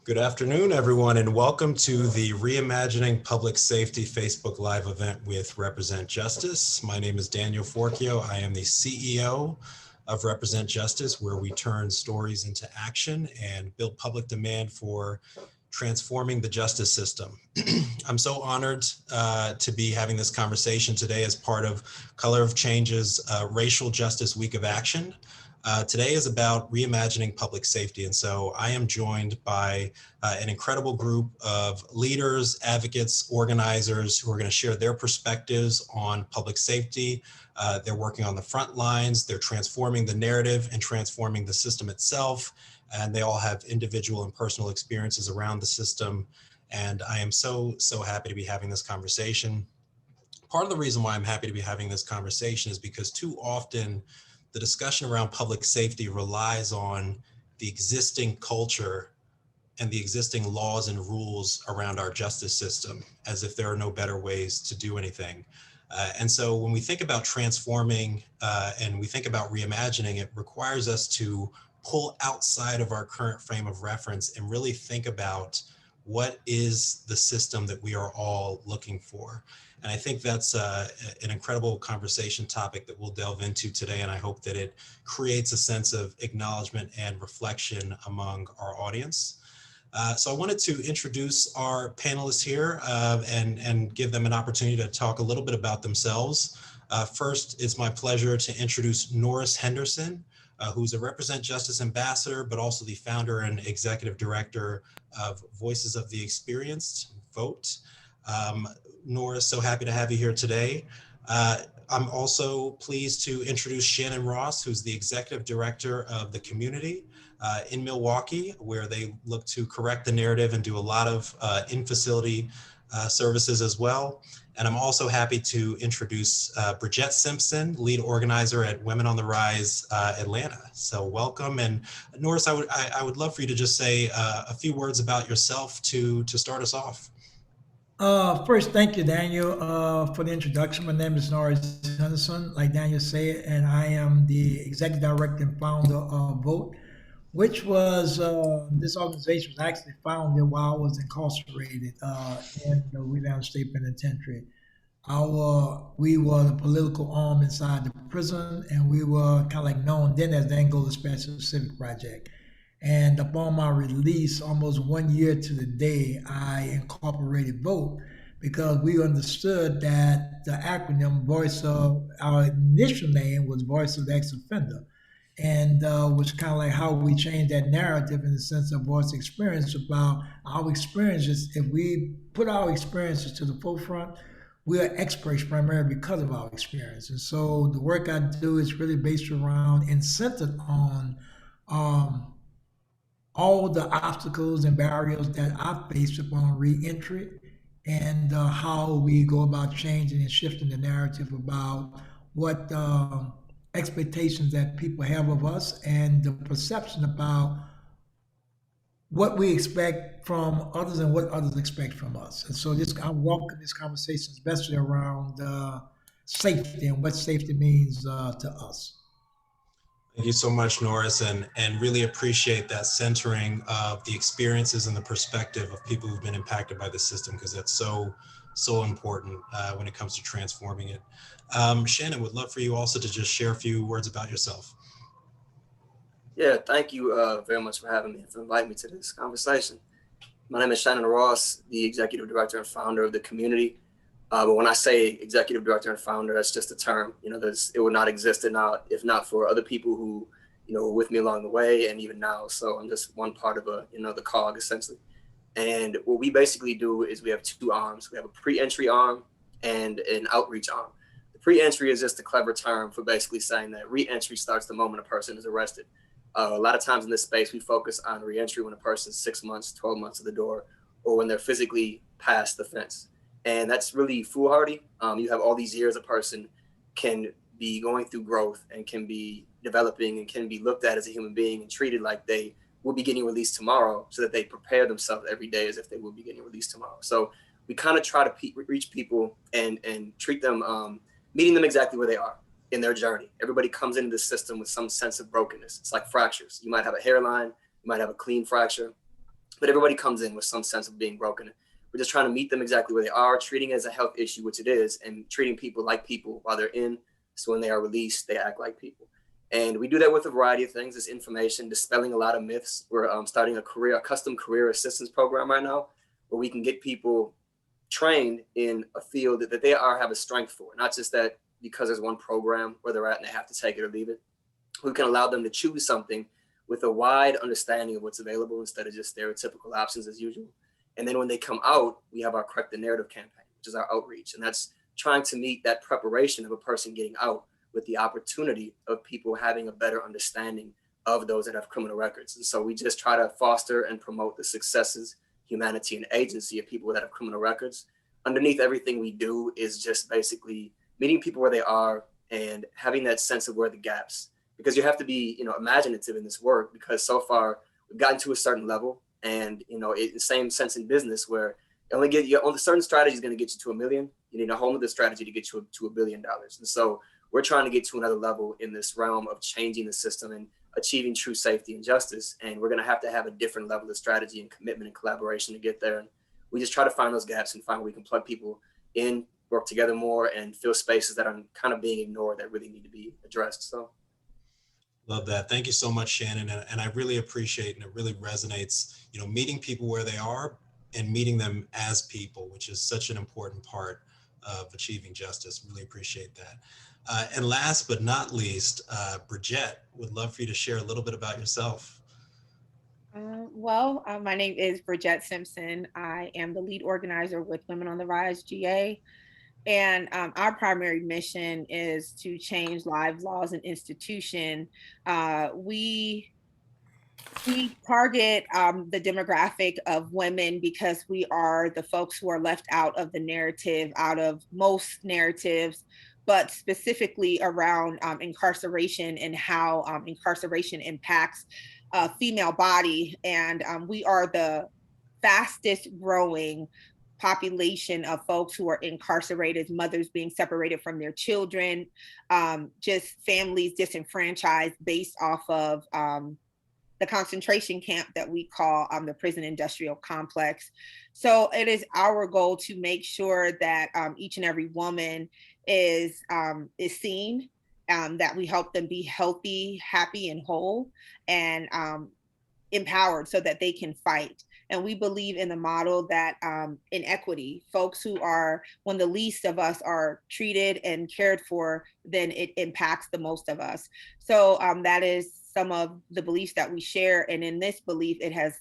Good afternoon, everyone, and welcome to the Reimagining Public Safety Facebook Live event with Represent Justice. My name is Daniel Forkkio. I am the CEO of Represent Justice, where we turn stories into action and build public demand for transforming the justice system. I'm so honored to be having this conversation today as part of Color of Change's Racial Justice Week of Action. Today is about reimagining public safety. And so I am joined by an incredible group of leaders, advocates, organizers who are going to share their perspectives on public safety. They're working on the front lines. They're transforming the narrative and transforming the system itself. And they all have individual and personal experiences around the system. And I am so happy to be having this conversation. Part of the reason why I'm happy to be having this conversation is because too often the discussion around public safety relies on the existing culture and the existing laws and rules around our justice system, as if there are no better ways to do anything. And so when we think about transforming and we think about reimagining, it requires us to pull outside of our current frame of reference and really think about what is the system that we are all looking for. And I think that's an incredible conversation topic that we'll delve into today. And I hope that it creates a sense of acknowledgement and reflection among our audience. So I wanted to introduce our panelists here and give them an opportunity to talk a little bit about themselves. First, it's my pleasure to introduce Norris Henderson, who's a Represent Justice Ambassador, but also the founder and executive director of Voices of the Experienced, VOTE. Norris, so happy to have you here today. I'm also pleased to introduce Shannon Ross, who's the executive director of the community in Milwaukee, where they look to correct the narrative and do a lot of in-facility services as well. And I'm also happy to introduce Bridget Simpson, lead organizer at Women on the Rise Atlanta. So welcome. And Norris, I would love for you to just say a few words about yourself to start us off. First, thank you, Daniel, for the introduction. My name is Norris Henderson, like Daniel said, and I am the executive director and founder of VOTE, which was this organization was actually founded while I was incarcerated in the Louisiana State Penitentiary. We were the political arm inside the prison, and we were kind of like known then as the Angola Special Civic Project. And upon my release, almost 1 year to the day, I incorporated VOTE because we understood that the acronym voice of our initial name was voice of the ex-offender. And was kind of like how we changed that narrative in the sense of voice experience about our experiences. If we put our experiences to the forefront, we are experts primarily because of our experience. And so the work I do is really based around and centered on all the obstacles and barriers that I faced upon reentry and how we go about changing and shifting the narrative about what expectations that people have of us and the perception about what we expect from others and what others expect from us. And so I welcome this conversation, especially around safety and what safety means to us. Thank you so much, Norris, and really appreciate that centering of the experiences and the perspective of people who've been impacted by the system, because that's so important when it comes to transforming it. Shannon, would love for you also to just share a few words about yourself. Yeah, thank you very much for having me, for inviting me to this conversation. My name is Shannon Ross, the executive director and founder of the community. But when I say executive director and founder, that's just a term. It would not exist if not for other people who, were with me along the way and even now. So I'm just one part of the cog essentially. And what we basically do is we have two arms. We have a pre-entry arm and an outreach arm. The pre-entry is just a clever term for basically saying that re-entry starts the moment a person is arrested. A lot of times in this space, we focus on re-entry when a person's 6 months, 12 months to the door, or when they're physically past the fence. And that's really foolhardy. You have all these years a person can be going through growth and can be developing and can be looked at as a human being and treated like they will be getting released tomorrow, so that they prepare themselves every day as if they will be getting released tomorrow. So we kind of try to reach people and treat them, meeting them exactly where they are in their journey. Everybody comes into the system with some sense of brokenness. It's like fractures. You might have a hairline, you might have a clean fracture, but everybody comes in with some sense of being broken. We're just trying to meet them exactly where they are, treating it as a health issue, which it is, and treating people like people while they're in. So when they are released, they act like people. And we do that with a variety of things. This information, dispelling a lot of myths. We're starting a custom career assistance program right now, where we can get people trained in a field that they have a strength for, not just that because there's one program where they're at and they have to take it or leave it. We can allow them to choose something with a wide understanding of what's available instead of just stereotypical options as usual. And then when they come out, we have our Correct the Narrative campaign, which is our outreach. And that's trying to meet that preparation of a person getting out with the opportunity of people having a better understanding of those that have criminal records. And so we just try to foster and promote the successes, humanity, and agency of people that have criminal records. Underneath everything we do is just basically meeting people where they are and having that sense of where the gaps, because you have to be, imaginative in this work, because so far we've gotten to a certain level, and the same sense in business where only a certain strategy is going to get you to $1 million. You need a whole other strategy to get you to $1 billion. And so we're trying to get to another level in this realm of changing the system and achieving true safety and justice. And we're going to have a different level of strategy and commitment and collaboration to get there. And we just try to find those gaps and find where we can plug people in, work together more, and fill spaces that are kind of being ignored that really need to be addressed. So. Love that. Thank you so much, Shannon. And I really appreciate, and it really resonates, meeting people where they are and meeting them as people, which is such an important part of achieving justice. Really appreciate that. And last but not least, Bridgette, would love for you to share a little bit about yourself. My name is Bridget Simpson. I am the lead organizer with Women on the Rise GA. And our primary mission is to change lives, laws, and institution. We target the demographic of women because we are the folks who are left out of the narrative, out of most narratives, but specifically around incarceration and how incarceration impacts female body. And we are the fastest growing population of folks who are incarcerated, mothers being separated from their children, just families disenfranchised based off of the concentration camp that we call the prison industrial complex. So it is our goal to make sure that each and every woman is seen, that we help them be healthy, happy, and whole, and empowered so that they can fight. And we believe in the model that in equity, folks who are, when the least of us are treated and cared for, then it impacts the most of us. So that is some of the beliefs that we share. And in this belief, it has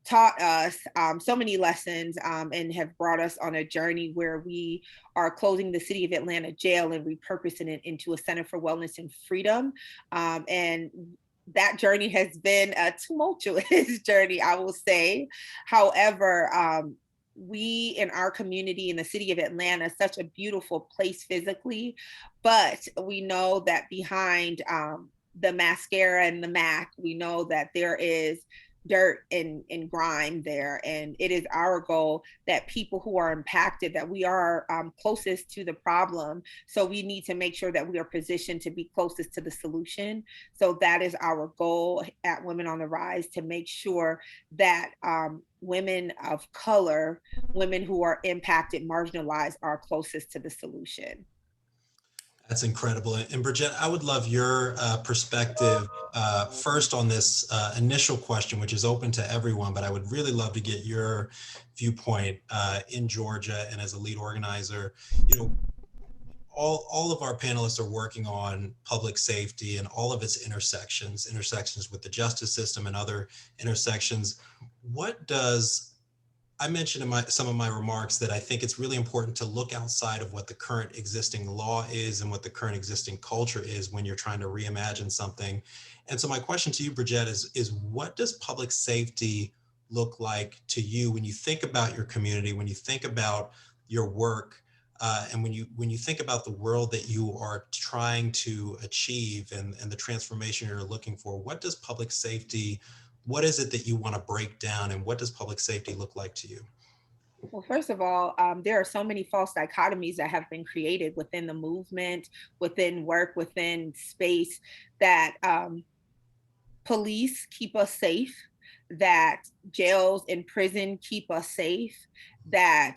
taught us so many lessons and have brought us on a journey where we are closing the City of Atlanta jail and repurposing it into a Center for Wellness and Freedom. And that journey has been a tumultuous journey, I will say. However, we in our community in the City of Atlanta, such a beautiful place physically, but we know that behind the mascara and the MAC, we know that there is dirt and grime there. And it is our goal that people who are impacted, that we are closest to the problem. So we need to make sure that we are positioned to be closest to the solution. So that is our goal at Women on the Rise, to make sure that women of color, women who are impacted, marginalized, are closest to the solution. That's incredible. And Bridgette, I would love your perspective first on this initial question, which is open to everyone, but I would really love to get your viewpoint in Georgia and as a lead organizer. All of our panelists are working on public safety and all of its intersections with the justice system and other intersections. I mentioned in some of my remarks that I think it's really important to look outside of what the current existing law is and what the current existing culture is when you're trying to reimagine something. And so my question to you, Bridgette, is what does public safety look like to you when you think about your community, when you think about your work, and when you think about the world that you are trying to achieve and the transformation you're looking for? What does public safety, what is it that you want to break down, and what does public safety look like to you? Well, first of all, there are so many false dichotomies that have been created within the movement, within work, within space, that police keep us safe, that jails and prison keep us safe, that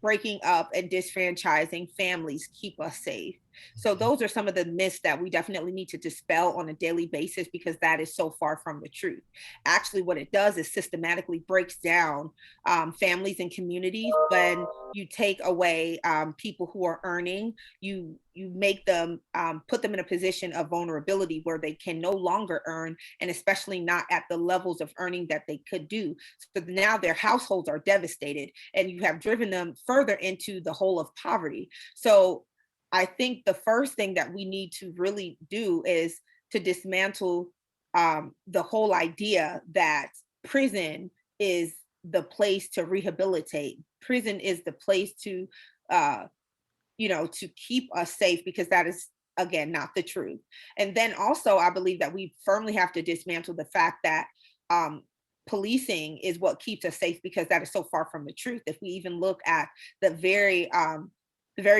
breaking up and disfranchising families keep us safe. So those are some of the myths that we definitely need to dispel on a daily basis, because that is so far from the truth. Actually, what it does is systematically breaks down families and communities. When you take away people who are earning, you make them put them in a position of vulnerability where they can no longer earn, and especially not at the levels of earning that they could do. So now their households are devastated, and you have driven them further into the hole of poverty. So I think the first thing that we need to really do is to dismantle the whole idea that prison is the place to rehabilitate. Prison is the place to, to keep us safe, because that is, again, not the truth. And then also, I believe that we firmly have to dismantle the fact that policing is what keeps us safe, because that is so far from the truth. If we even look at the very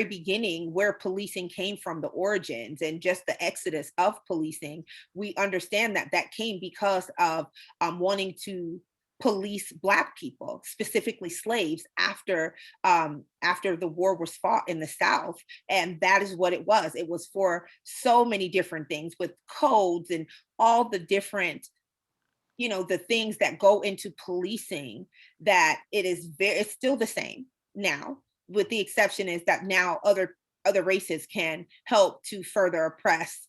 beginning, where policing came from, the origins and just the exodus of policing, we understand that that came because of wanting to police Black people, specifically slaves, after the war was fought in the South. And that is what it was. It was for so many different things, with codes and all the different, the things that go into policing, that it's still the same now, with the exception is that now other races can help to further oppress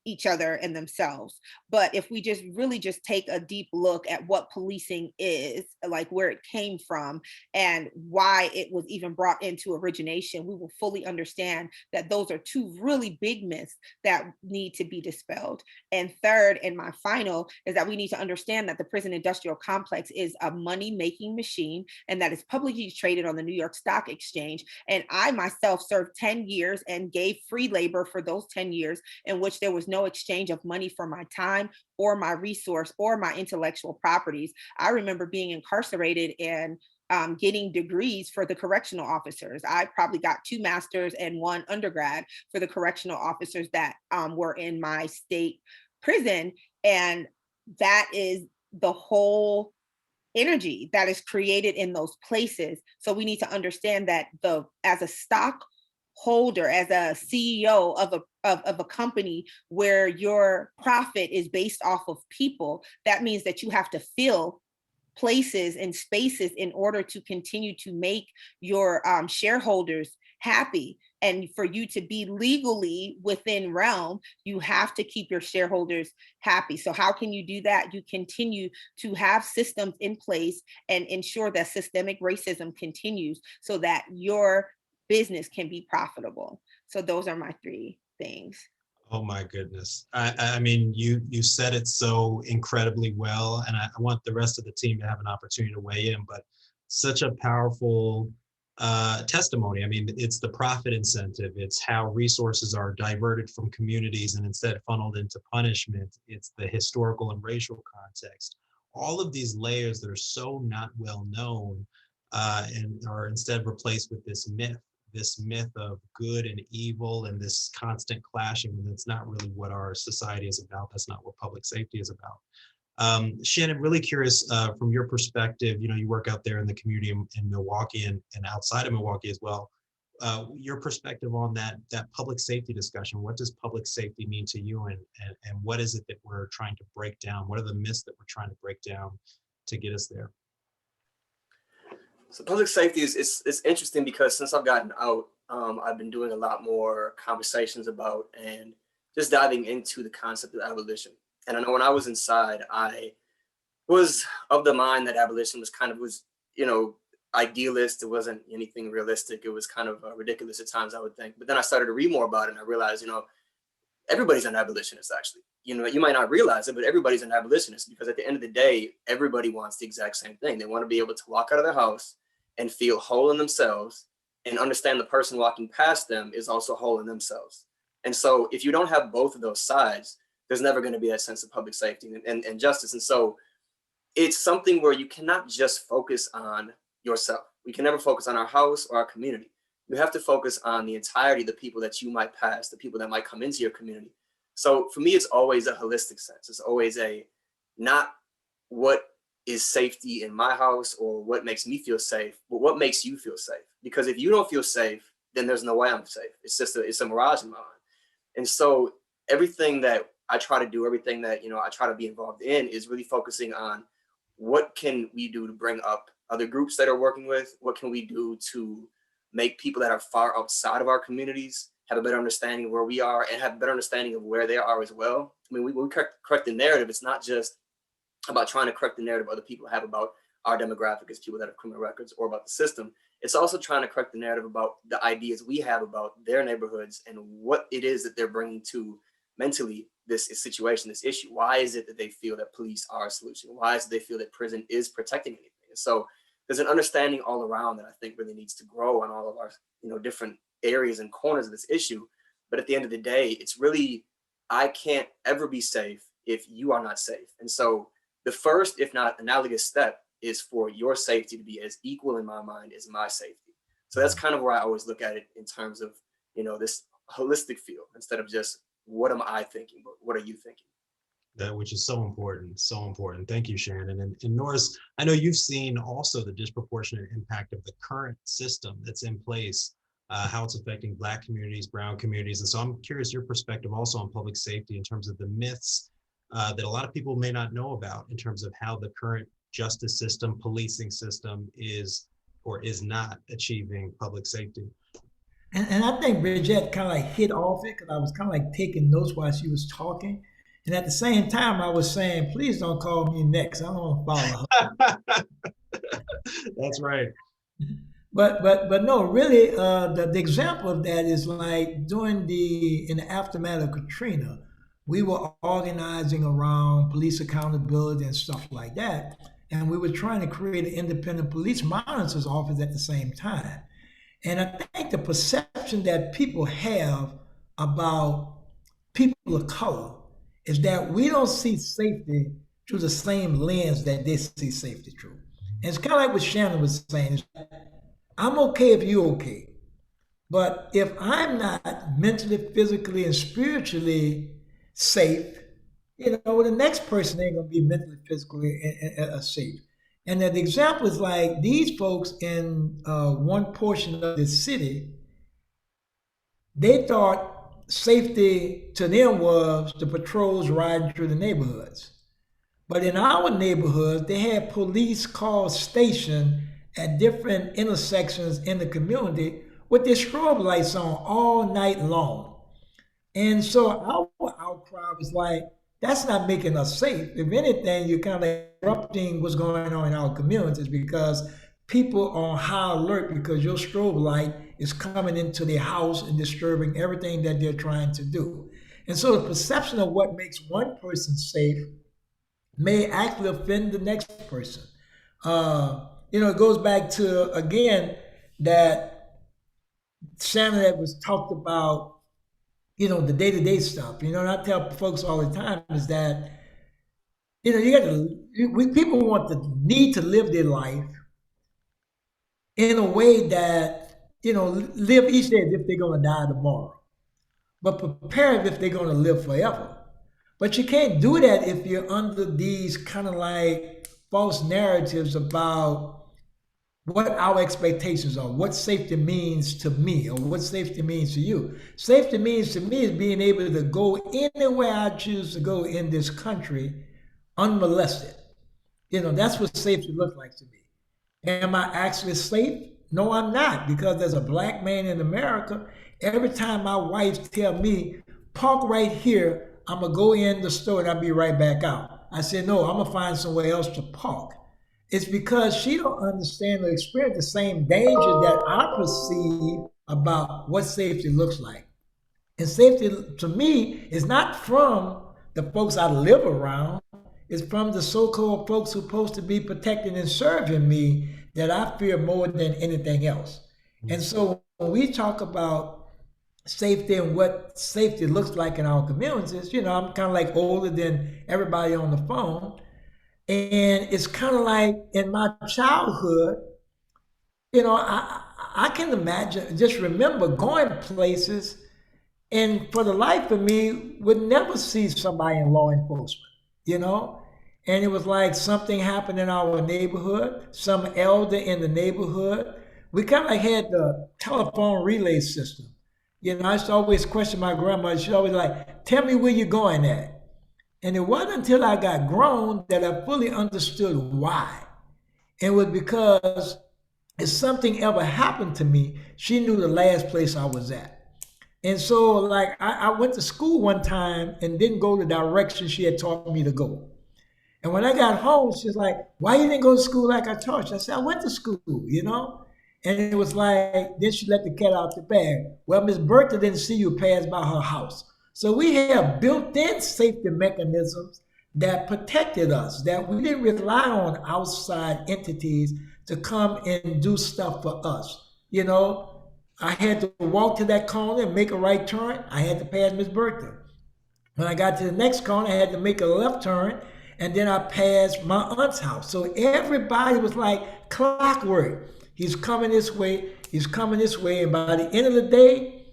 each other and themselves. But if we just really just take a deep look at what policing is, like where it came from and why it was even brought into origination, we will fully understand that those are two really big myths that need to be dispelled. And third, and my final, is that we need to understand that the prison industrial complex is a money-making machine, and that is publicly traded on the New York Stock Exchange. And I myself served 10 years and gave free labor for those 10 years, in which there was no exchange of money for my time or my resource or my intellectual properties. I remember being incarcerated and getting degrees for the correctional officers. I probably got 2 masters and 1 undergrad for the correctional officers that were in my state prison. And that is the whole energy that is created in those places. So we need to understand that as a stockholder, as a CEO of a company where your profit is based off of people, that means that you have to fill places and spaces in order to continue to make your shareholders happy. And for you to be legally within realm, you have to keep your shareholders happy. So how can you do that? You continue to have systems in place and ensure that systemic racism continues, so that your business can be profitable. So those are my 3 things. Oh my goodness. I mean, you said it so incredibly well, and I want the rest of the team to have an opportunity to weigh in, but such a powerful testimony. I mean, it's the profit incentive. It's how resources are diverted from communities and instead funneled into punishment. It's the historical and racial context. All of these layers that are so not well known and are instead replaced with this myth of good and evil and this constant clashing. And that's not really what our society is about. That's not what public safety is about. Shannon, really curious from your perspective, you work out there in the community in Milwaukee and outside of Milwaukee as well. Your perspective on that public safety discussion. What does public safety mean to you, and what is it that we're trying to break down? What are the myths that we're trying to break down to get us there? So public safety is interesting, because since I've gotten out, I've been doing a lot more conversations about and just diving into the concept of abolition. And I know when I was inside, I was of the mind that abolition was idealist. It wasn't anything realistic. It was kind of ridiculous at times, I would think. But then I started to read more about it, and I realized, everybody's an abolitionist, actually. You might not realize it, but everybody's an abolitionist, because at the end of the day, everybody wants the exact same thing. They want to be able to walk out of their house and feel whole in themselves, and understand the person walking past them is also whole in themselves. And so if you don't have both of those sides, there's never going to be that sense of public safety and justice. And so it's something where you cannot just focus on yourself. We can never focus on our house or our community. You have to focus on the entirety of the people that you might pass, the people that might come into your community. So for me, it's always a holistic sense. It's always a not what is safety in my house or what makes me feel safe, but what makes you feel safe? Because if you don't feel safe, then there's no way I'm safe. It's a mirage in my mind. And so everything that I try to do, everything that, I try to be involved in is really focusing on what can we do to bring up other groups that are working with? What can we do to make people that are far outside of our communities have a better understanding of where we are and have a better understanding of where they are as well? I mean, when we correct the narrative, it's not just about trying to correct the narrative other people have about our demographic as people that have criminal records or about the system. It's also trying to correct the narrative about the ideas we have about their neighborhoods and what it is that they're bringing to mentally this situation, this issue. Why is it that they feel that police are a solution? Why is it they feel that prison is protecting anything? And so there's an understanding all around that I think really needs to grow on all of our, different areas and corners of this issue. But at the end of the day, it's really, I can't ever be safe if you are not safe. And so the first, if not analogous step, is for your safety to be as equal in my mind as my safety. So that's kind of where I always look at it in terms of, this holistic feel instead of just what am I thinking, but what are you thinking? That which is so important, so important. Thank you, Shannon. And Norris, I know you've seen also the disproportionate impact of the current system that's in place, how it's affecting Black communities, brown communities. And so I'm curious your perspective also on public safety in terms of the myths that a lot of people may not know about in terms of how the current justice system, policing system is or is not achieving public safety. And I think Bridgette kind of like hit off it because I was kind of like taking notes while she was talking. And at the same time, I was saying, please don't call me next. I don't want to follow her. That's right. But no, really, the example of that is like in the aftermath of Katrina, we were organizing around police accountability and stuff like that. And we were trying to create an independent police monitor's office at the same time. And I think the perception that people have about people of color is that we don't see safety through the same lens that they see safety through. And it's kind of like what Shannon was saying. I'm okay if you're okay. But if I'm not mentally, physically, and spiritually safe, the next person ain't gonna be mentally, physically safe. And the example is like these folks in one portion of the city, they thought safety to them was the patrols riding through the neighborhoods. But in our neighborhoods, they had police cars stationed at different intersections in the community with their strobe lights on all night long. And so our outcry was like, that's not making us safe. If anything, you're kind of interrupting what's going on in our communities because people are on high alert because your strobe light is coming into their house and disturbing everything that they're trying to do. And so the perception of what makes one person safe may actually offend the next person. It goes back to, again, that Shannon that was talked about, the day-to-day stuff. And I tell folks all the time is that, people need to live their life in a way that, live each day as if they're going to die tomorrow, but prepare as if they're going to live forever. But you can't do that if you're under these kind of like false narratives about what our expectations are, what safety means to me, or what safety means to you. Safety means to me is being able to go anywhere I choose to go in this country unmolested. That's what safety looks like to me. Am I actually safe? No, I'm not, because as a Black man in America, every time my wife tell me, park right here, I'm gonna go in the store and I'll be right back out. I said, no, I'm gonna find somewhere else to park. It's because she don't understand or experience the same danger that I perceive about what safety looks like. And safety to me is not from the folks I live around. It's from the so-called folks who are supposed to be protecting and serving me that I fear more than anything else. And so when we talk about safety and what safety looks like in our communities, I'm kind of like older than everybody on the phone. And it's kind of like in my childhood, I can imagine, just remember going places and for the life of me would never see somebody in law enforcement, and it was like something happened in our neighborhood, some elder in the neighborhood. We kind of like had the telephone relay system. You know, I used to always question my grandma. She'd always like, tell me where you're going at. And it wasn't until I got grown that I fully understood why. And it was because if something ever happened to me, she knew the last place I was at. And so, like, I went to school one time and didn't go the direction she had taught me to go. And when I got home, she's like, why you didn't go to school like I taught you? I said, I went to school, you know? And it was like, then she let the cat out the bag. Well, Miss Bertha didn't see you pass by her house. So we have built-in safety mechanisms that protected us, that we didn't rely on outside entities to come and do stuff for us. You know, I had to walk to that corner and make a right turn. I had to pass Miss Bertha. When I got to the next corner, I had to make a left turn, and then I passed my aunt's house. So everybody was like clockwork. He's coming this way, he's coming this way, and by the end of the day,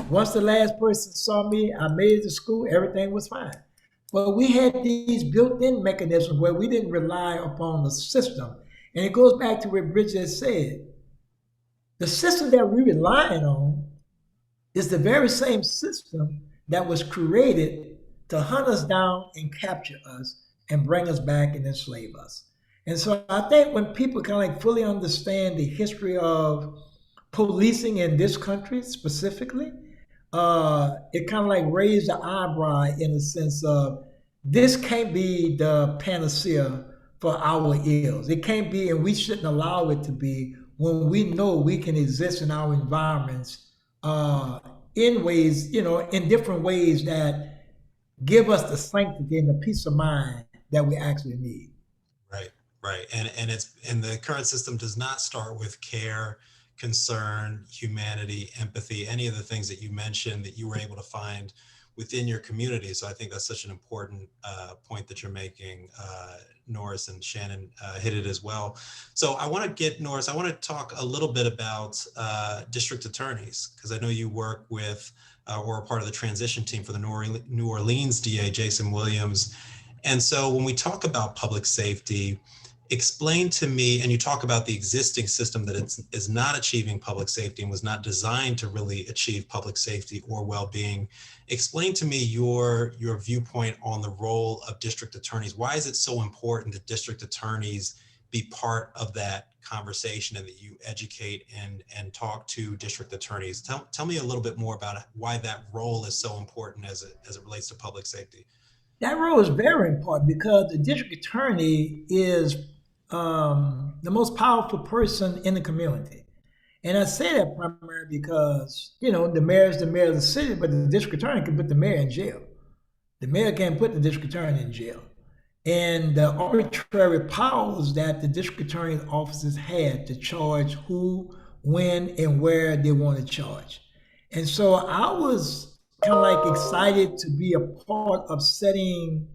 once the last person saw me, I made it to school, everything was fine. But we had these built-in mechanisms where we didn't rely upon the system. And it goes back to what Bridget said. The system that we're relying on is the very same system that was created to hunt us down and capture us and bring us back and enslave us. And so I think when people kind of like fully understand the history of policing in this country specifically, it kind of like raised the eyebrow in a sense of this can't be the panacea for our ills. It can't be, and we shouldn't allow it to be when we know we can exist in our environments in ways, you know, in different ways that give us the sanctity and the peace of mind that we actually need. Right, right. And the current system does not start with care, concern, humanity, empathy, any of the things that you mentioned that you were able to find within your community. So I think that's such an important point that you're making. Norris and Shannon hit it as well. So I want to get, Norris, I want to talk a little bit about district attorneys, because I know you work with or are part of the transition team for the New Orleans DA, Jason Williams. And so when we talk about public safety, explain to me, and you talk about the existing system that is not achieving public safety and was not designed to really achieve public safety or well-being. Explain to me your viewpoint on the role of district attorneys. Why is it so important that district attorneys be part of that conversation and that you educate and talk to district attorneys? Tell me a little bit more about why that role is so important as it relates to public safety. That role is very important because the district attorney is the most powerful person in the community. And I say that primarily because, you know, the mayor is the mayor of the city, but the district attorney can put the mayor in jail. The mayor can't put the district attorney in jail. And the arbitrary powers that the district attorney's offices had to charge who, when, and where they want to charge. And so I was kind of like excited to be a part of setting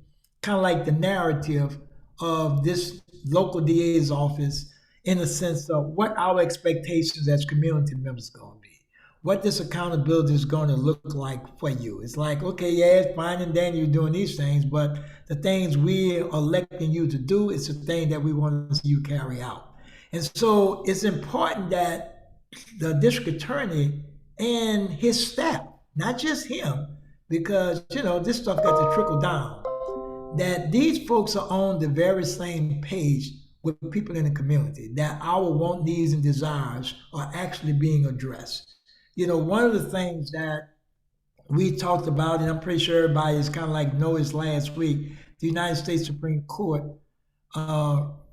kind of like the narrative of this local DA's office in the sense of what our expectations as community members are going to be, what this accountability is going to look like for you. It's like, okay, yeah, it's fine and dandy you're doing these things, but the things we are electing you to do is the thing that we want to see you carry out. And so it's important that the district attorney and his staff, not just him, because, you know, this stuff got to trickle down, that these folks are on the very same page with people in the community, that our want, needs, and desires are actually being addressed. You know, one of the things that we talked about, and I'm pretty sure everybody is kind of like noticed last week, the United States Supreme Court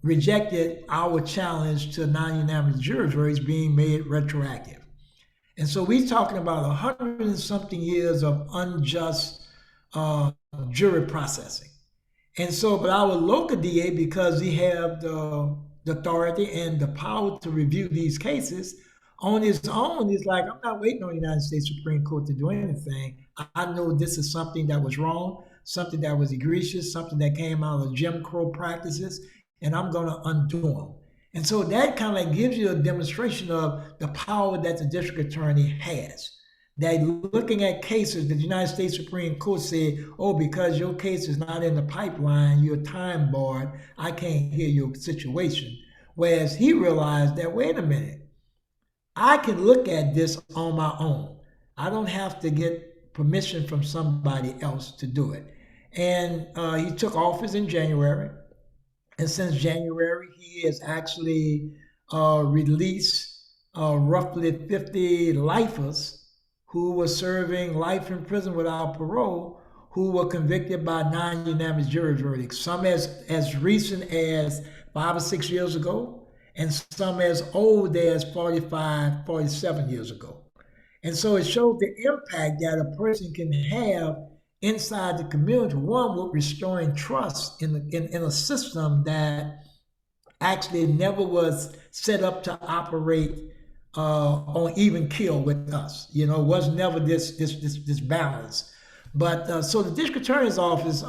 rejected our challenge to non-unanimous jury verdicts being made retroactive. And so we're talking about 100 and something years of unjust jury processing. And so, but our local DA, because he have the authority and the power to review these cases on his own, he's like, I'm not waiting on the United States Supreme Court to do anything. I know this is something that was wrong, something that was egregious, something that came out of Jim Crow practices, and I'm going to undo them. And so that kind of like gives you a demonstration of the power that the district attorney has. that looking at cases, the United States Supreme Court said, oh, because your case is not in the pipeline, you're time barred, I can't hear your situation. Whereas he realized that, wait a minute, I can look at this on my own. I don't have to get permission from somebody else to do it. And he took office in January. And since January, he has actually released roughly 50 lifers who were serving life in prison without parole, who were convicted by non-unanimous jury verdicts, some as recent as 5 or 6 years ago, and some as old as 45, 47 years ago. And so it shows the impact that a person can have inside the community, one with restoring trust in a system that actually never was set up to operate on even kill with us. Was never this balance. But so the district attorney's office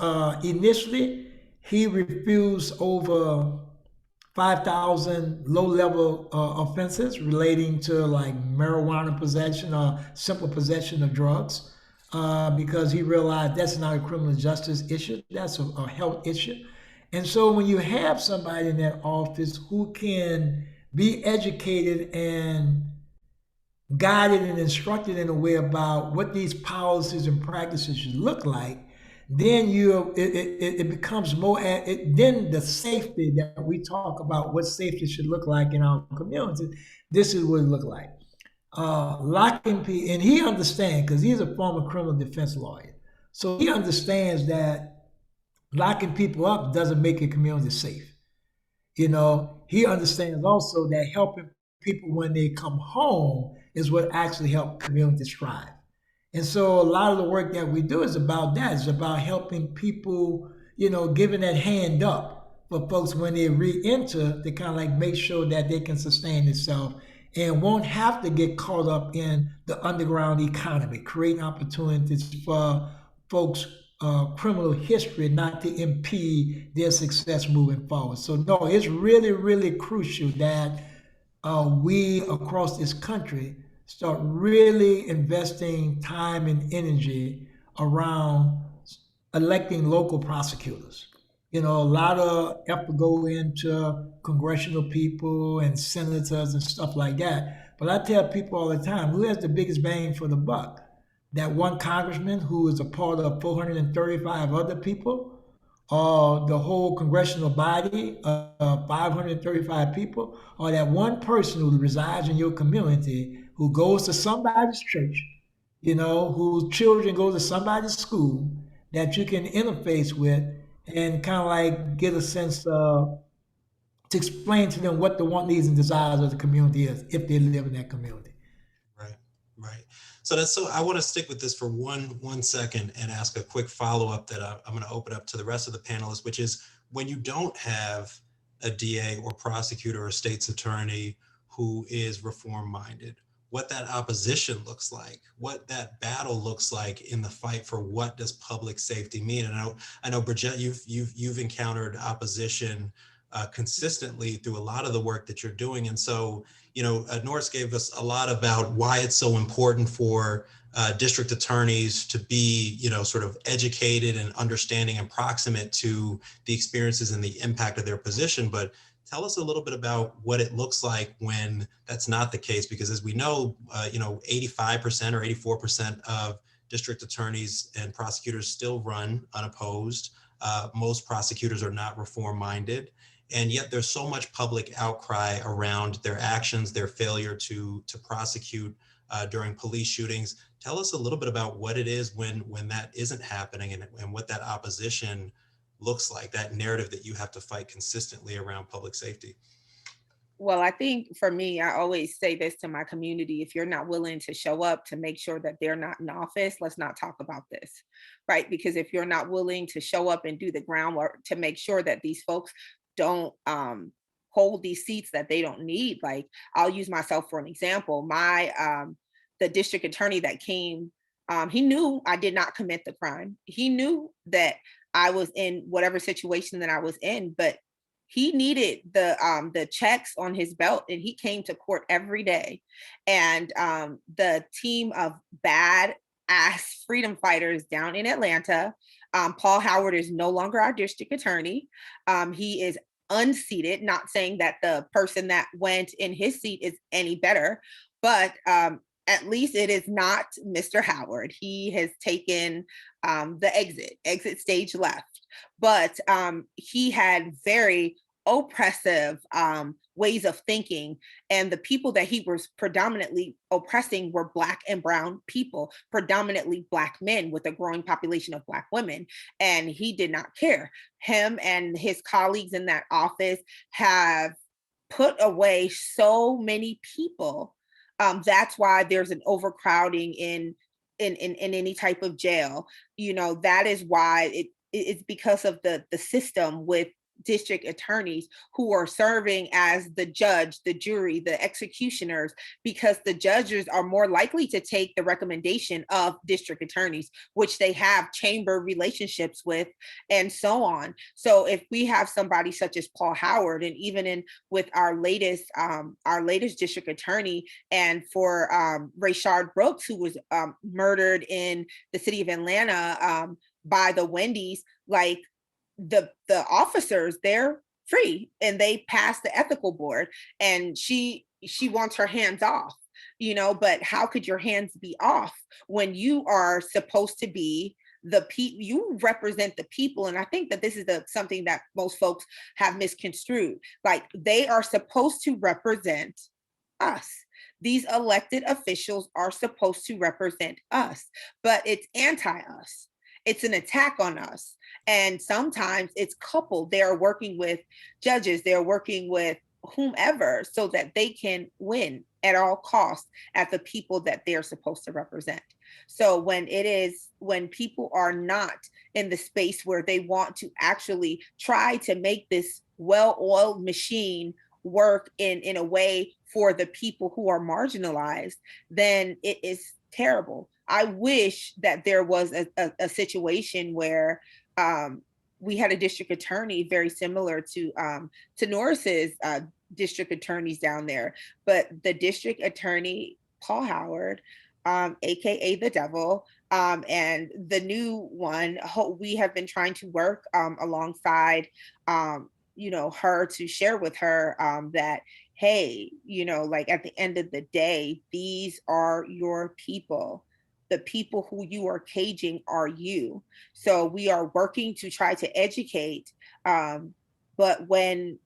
initially he refused over 5,000 low-level offenses relating to like marijuana possession or simple possession of drugs, because he realized that's not a criminal justice issue, that's a health issue. And so when you have somebody in that office who can be educated and guided and instructed in a way about what these policies and practices should look like, then it becomes more. Then the safety that we talk about, what safety should look like in our community, this is what it look like. Locking people, and he understands because he's a former criminal defense lawyer, so he understands that locking people up doesn't make a community safe. He understands also that helping people when they come home is what actually helps communities thrive. And so a lot of the work that we do is about that. It's about helping people, giving that hand up for folks when they re-enter to kind of like make sure that they can sustain themselves and won't have to get caught up in the underground economy, creating opportunities for folks' criminal history not to impede their success moving forward. So no, it's really, really crucial that we across this country start really investing time and energy around electing local prosecutors. A lot of effort go into congressional people and senators and stuff like that. But I tell people all the time, who has the biggest bang for the buck? That one congressman who is a part of 435 other people, or the whole congressional body of 535 people, or that one person who resides in your community who goes to somebody's church, whose children go to somebody's school that you can interface with and kind of like get a sense of, to explain to them what the want, needs, and desires of the community is if they live in that community. Right. So I want to stick with this for one second and ask a quick follow-up that I'm going to open up to the rest of the panelists, which is when you don't have a DA or prosecutor or state's attorney who is reform-minded, what that opposition looks like, what that battle looks like in the fight for what does public safety mean. And I know Bridgette, you've encountered opposition consistently through a lot of the work that you're doing. And so, Norris gave us a lot about why it's so important for district attorneys to be, sort of educated and understanding and proximate to the experiences and the impact of their position. But tell us a little bit about what it looks like when that's not the case, because as we know, 85% or 84% of district attorneys and prosecutors still run unopposed. Most prosecutors are not reform-minded. And yet there's so much public outcry around their actions, their failure to prosecute during police shootings. Tell us a little bit about what it is when that isn't happening and what that opposition looks like, that narrative that you have to fight consistently around public safety. Well, I think for me, I always say this to my community: if you're not willing to show up to make sure that they're not in office, let's not talk about this, right? Because if you're not willing to show up and do the groundwork to make sure that these folks don't hold these seats that they don't need, like I'll use myself for an example. The district attorney that came, he knew I did not commit the crime. He knew that I was in whatever situation that I was in, but He needed the checks on his belt, and he came to court every day. And the team of bad ass freedom fighters down in Atlanta, Paul Howard is no longer our district attorney. He is unseated, not saying that the person that went in his seat is any better, but at least it is not Mr. Howard. He has taken the exit stage left. But he had very oppressive ways of thinking. And the people that he was predominantly oppressing were Black and brown people, predominantly Black men with a growing population of Black women. And he did not care. Him and his colleagues in that office have put away so many people. That's why there's an overcrowding in any type of jail. You know, that is why it's because of the system with district attorneys who are serving as the judge, the jury, the executioners, because the judges are more likely to take the recommendation of district attorneys, which they have chamber relationships with, and so on. So if we have somebody such as Paul Howard, and even with our latest district attorney, and for Rayshard Brooks, who was murdered in the city of Atlanta by the Wendy's, like, the officers, they're free and they pass the ethical board, and she wants her hands off, you know. But how could your hands be off when you are supposed to be you represent the people? And I think that this is something that most folks have misconstrued. Like, they are supposed to represent us. These elected officials are supposed to represent us, but it's anti-us. It's an attack on us. And sometimes it's coupled. They're working with judges, they're working with whomever, so that they can win at all costs at the people that they're supposed to represent. So when people are not in the space where they want to actually try to make this well-oiled machine work in a way for the people who are marginalized, then it is terrible. I wish that there was a situation where we had a district attorney very similar to Norris's district attorneys down there. But the district attorney, Paul Howard, AKA the devil, and the new one, we have been trying to work alongside, her, to share with her that, hey, like, at the end of the day, these are your people. The people who you are caging are you. So we are working to try to educate. But when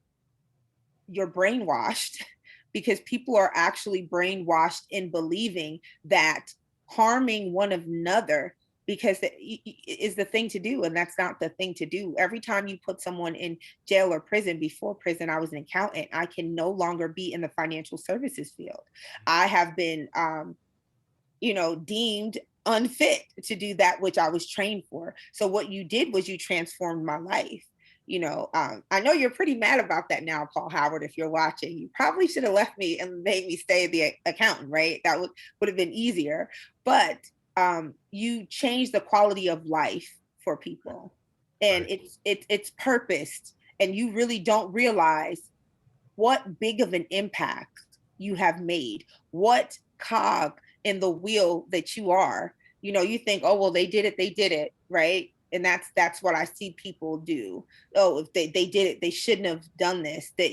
you're brainwashed, because people are actually brainwashed in believing that harming one another because is the thing to do, and that's not the thing to do. Every time you put someone in jail or prison, before prison, I was an accountant. I can no longer be in the financial services field. I have been deemed unfit to do that which I was trained for. So what you did was you transformed my life. I know you're pretty mad about that now, Paul Howard. If you're watching, you probably should have left me and made me stay the accountant, right? That would have been easier. But you changed the quality of life for people, and it's purposed, and you really don't realize what big of an impact you have made, what cog in the wheel that you are. You think, oh, well, they did it, right? And that's what I see people do. Oh, if they did it, they shouldn't have done this, that,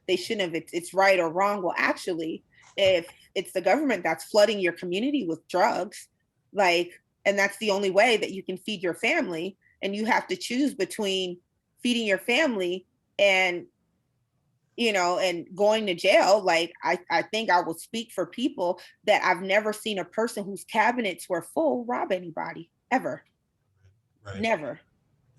they shouldn't have, it's right or wrong. Well, actually, if it's the government that's flooding your community with drugs, and that's the only way that you can feed your family, and you have to choose between feeding your family and going to jail. I think I will speak for people that I've never seen a person whose cabinets were full rob anybody, ever. Right. Never.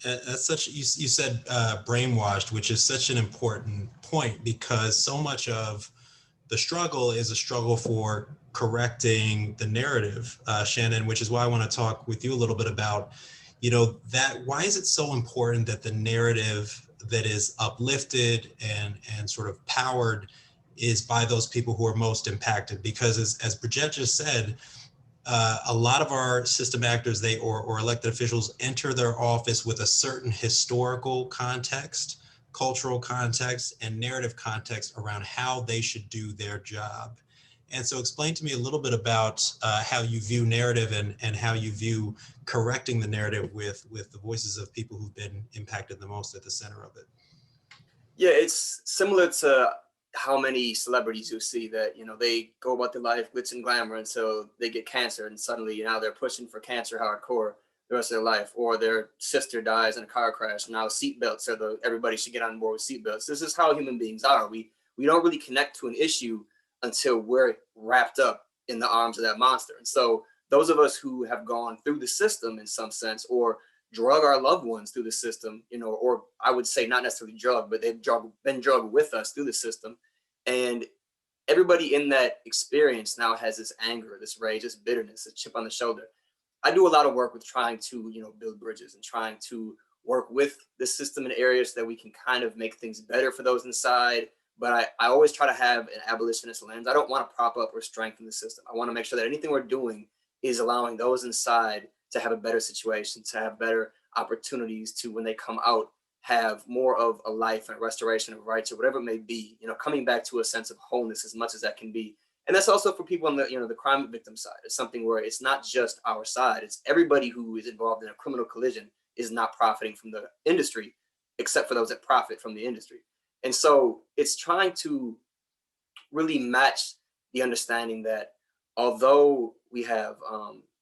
That's you said brainwashed, which is such an important point, because so much of the struggle is a struggle for correcting the narrative, Shannon, which is why I want to talk with you a little bit about, that why is it so important that the narrative that is uplifted and sort of powered is by those people who are most impacted? Because as Bridgette just said, a lot of our system actors, or elected officials, enter their office with a certain historical context cultural context, and narrative context around how they should do their job. And so explain to me a little bit about how you view narrative and how you view correcting the narrative with the voices of people who've been impacted the most at the center of it. Yeah, it's similar to how many celebrities you see that, they go about their life glitz and glamour until they get cancer, and suddenly now they're pushing for cancer hardcore the rest of their life, or their sister dies in a car crash. Now seatbelts are everybody should get on board with seatbelts. This is how human beings are. We don't really connect to an issue until we're wrapped up in the arms of that monster. And so those of us who have gone through the system in some sense, or drug our loved ones through the system, or I would say not necessarily drug, but they've been drugged with us through the system. And everybody in that experience now has this anger, this rage, this bitterness, a chip on the shoulder. I do a lot of work with trying to, build bridges and trying to work with the system in areas that we can kind of make things better for those inside. But I always try to have an abolitionist lens. I don't want to prop up or strengthen the system. I want to make sure that anything we're doing is allowing those inside to have a better situation, to have better opportunities to, when they come out, have more of a life and a restoration of rights, or whatever it may be, coming back to a sense of wholeness as much as that can be. And that's also for people on the, the crime victim side. It's something where it's not just our side, it's everybody who is involved in a criminal collision is not profiting from the industry, except for those that profit from the industry. And so it's trying to really match the understanding that although we have,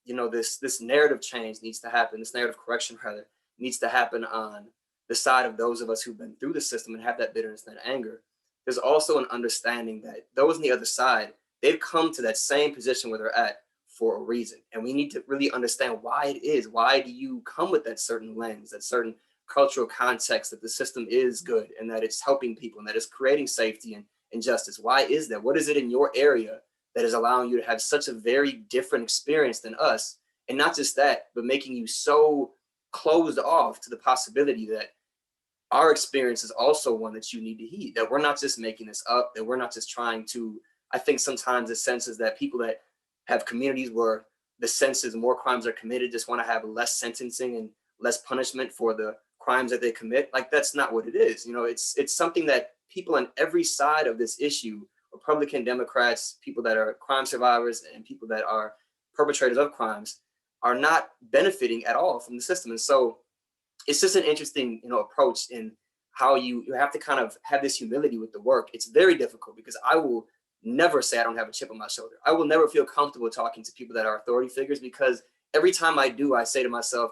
this narrative change needs to happen, this narrative correction rather, needs to happen on the side of those of us who've been through the system and have that bitterness and that anger. There's also an understanding that those on the other side, they've come to that same position where they're at for a reason. And we need to really understand why it is. Why do you come with that certain lens, that certain cultural context that the system is good and that it's helping people and that it's creating safety and justice? Why is that? What is it in your area that is allowing you to have such a very different experience than us? And not just that, but making you so closed off to the possibility that our experience is also one that you need to heed, that we're not just making this up, that we're not just trying to, I think sometimes the sense is that people that have communities where the sense is more crimes are committed just want to have less sentencing and less punishment for the crimes that they commit. Like, that's not what it is. It's something that people on every side of this issue, Republican, Democrats, people that are crime survivors and people that are perpetrators of crimes, are not benefiting at all from the system. And so it's just an interesting, approach in how you have to kind of have this humility with the work. It's very difficult because I will never say I don't have a chip on my shoulder. I will never feel comfortable talking to people that are authority figures, because every time I do, I say to myself,